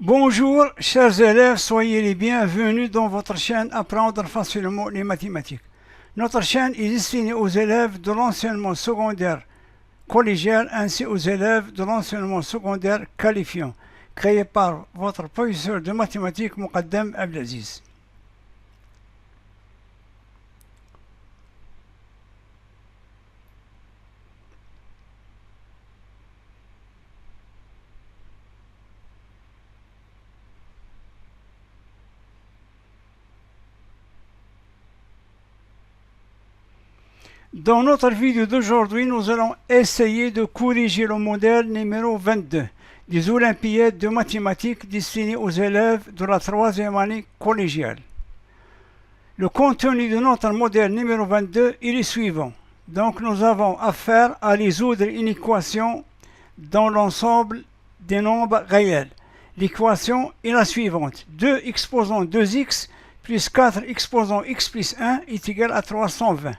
Bonjour, chers élèves, soyez les bienvenus dans votre chaîne Apprendre facilement les mathématiques. Notre chaîne est destinée aux élèves de l'enseignement secondaire collégial ainsi aux élèves de l'enseignement secondaire qualifiant, créée par votre professeur de mathématiques Muqaddam Abdelaziz. Dans notre vidéo d'aujourd'hui, nous allons essayer de corriger le modèle numéro 22 des Olympiades de mathématiques destinées aux élèves de la troisième année collégiale. Le contenu de notre modèle numéro 22 est le suivant. Donc nous avons affaire à résoudre une équation dans l'ensemble des nombres réels. L'équation est la suivante. 2 exposant 2x plus 4 exposant x plus 1 est égal à 320.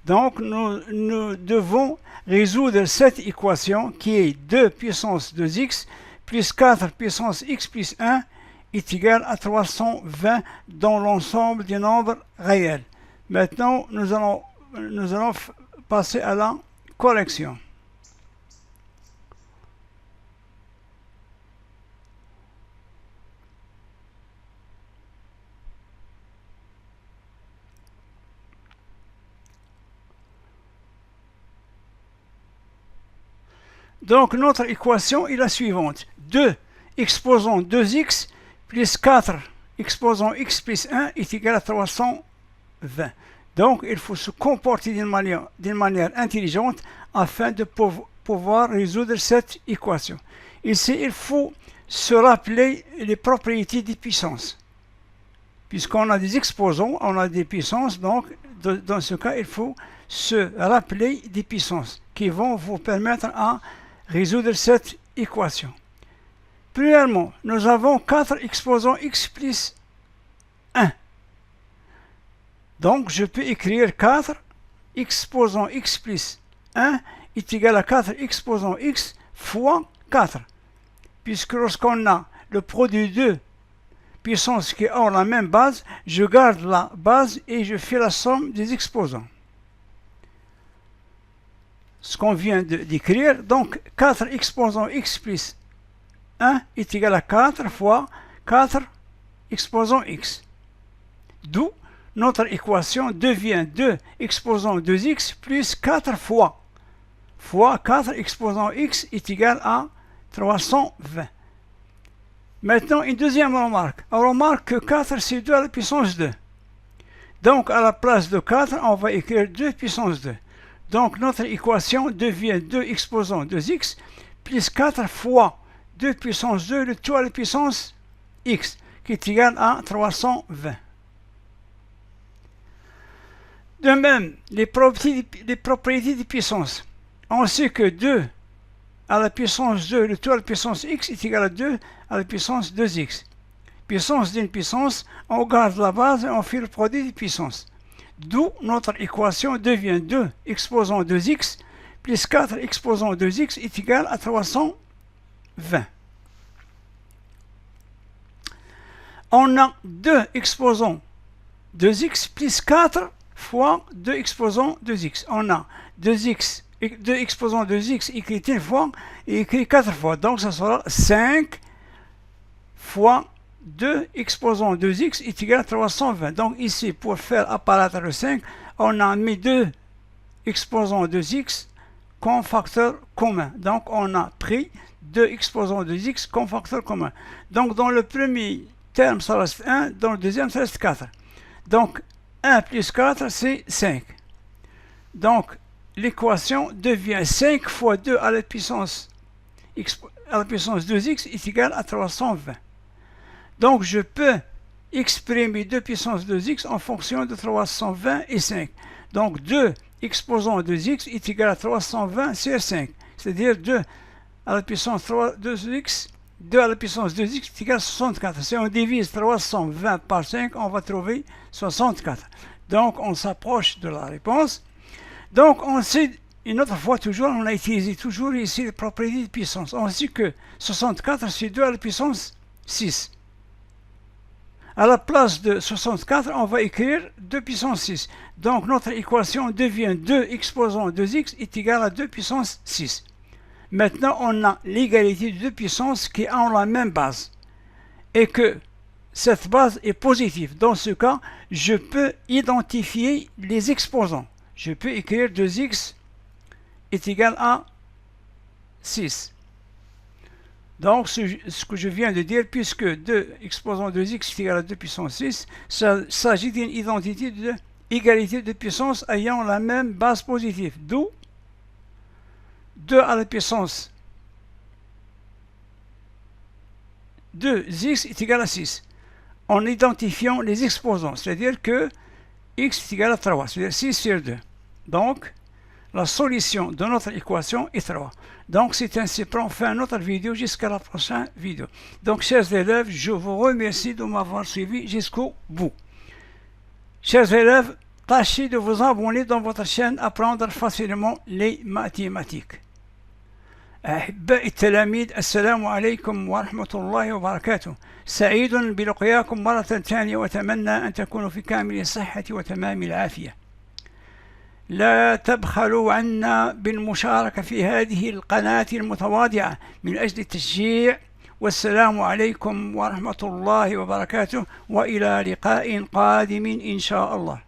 Donc, nous devons résoudre cette équation qui est 2 puissance 2x plus 4 puissance x plus 1 est égal à 320 dans l'ensemble des nombres réels. Maintenant, nous allons passer à la correction. Donc, notre équation est la suivante. 2 exposant 2x plus 4 exposant x plus 1 est égal à 320. Donc, il faut se comporter d'une manière intelligente afin de pouvoir résoudre cette équation. Ici, il faut se rappeler les propriétés des puissances. Puisqu'on a des exposants, on a des puissances, donc dans ce cas, il faut se rappeler des puissances qui vont vous permettre à résoudre cette équation. Premièrement, nous avons 4 exposants x plus 1. Donc, je peux écrire 4 exposant x plus 1 est égal à 4 exposant x fois 4. Puisque lorsqu'on a le produit de puissances qui ont la même base, je garde la base et je fais la somme des exposants. Ce qu'on vient d'écrire, donc 4 exposant x plus 1 est égal à 4 fois 4 exposant x. D'où notre équation devient 2 exposant 2x plus 4 fois 4 exposant x est égal à 320. Maintenant, une deuxième remarque. On remarque que 4 c'est 2 à la puissance 2. Donc, à la place de 4, on va écrire 2 puissance 2. Donc, notre équation devient 2 exposant 2x plus 4 fois 2 puissance 2, le tout à la puissance x, qui est égal à 320. De même, les propriétés des puissances. On sait que 2 à la puissance 2, le tout à la puissance x est égal à 2 à la puissance 2x. Puissance d'une puissance, on garde la base et on fait le produit des puissances. D'où notre équation devient 2 exposant 2x plus 4 exposant 2x est égal à 320. On a 2 exposant 2x plus 4 fois 2 exposant 2x. On a 2 exposant 2x écrit une fois et écrit 4 fois. Donc, ça sera 5 fois 2 exposant 2x est égal à 320. Donc ici, pour faire apparaître le 5, on a mis 2 exposant 2x comme facteur commun. Donc on a pris 2 exposant 2x comme facteur commun. Donc dans le premier terme, ça reste 1, dans le deuxième, ça reste 4. Donc 1 plus 4, c'est 5. Donc l'équation devient 5 fois 2 à la puissance 2x est égal à 320. Donc, je peux exprimer 2 puissance 2x en fonction de 320 et 5. Donc, 2 exposant 2x est égal à 320 sur 5. C'est-à-dire 2 à la puissance 2x, 2 à la puissance 2x est égal à 64. Si on divise 320 par 5, on va trouver 64. Donc, on s'approche de la réponse. Donc, on sait, une autre fois toujours, on a utilisé toujours ici les propriétés de puissance. On sait que 64, c'est 2 à la puissance 6. À la place de 64, on va écrire 2 puissance 6. Donc notre équation devient 2 exposant 2x est égal à 2 puissance 6. Maintenant, on a l'égalité de 2 puissances qui ont la même base. Et que cette base est positive. Dans ce cas, je peux identifier les exposants. Je peux écrire 2x est égal à 6. Donc, ce que je viens de dire, puisque 2 exposant 2x est égal à 2 puissance 6, il s'agit d'une identité de égalité de puissance ayant la même base positive. D'où 2 à la puissance 2x est égal à 6. En identifiant les exposants, c'est-à-dire que x est égal à 3, c'est-à-dire 6 sur 2. Donc, la solution de notre équation est 3. Donc, c'est ainsi prend fin notre vidéo jusqu'à la prochaine vidéo. Donc, chers élèves, je vous remercie de m'avoir suivi jusqu'au bout. Chers élèves, tâchez de vous abonner dans votre chaîne Apprendre facilement les mathématiques. أحبائي التلاميذ السلام عليكم ورحمة الله وبركاته. سعيد بلقياكم مرة ثانية وأتمنى أن تكونوا في كامل الصحة وتمام العافية. لا تبخلوا عنا بالمشاركة في هذه القناة المتواضعة من أجل التشجيع. والسلام عليكم ورحمة الله وبركاته وإلى لقاء قادم إن شاء الله.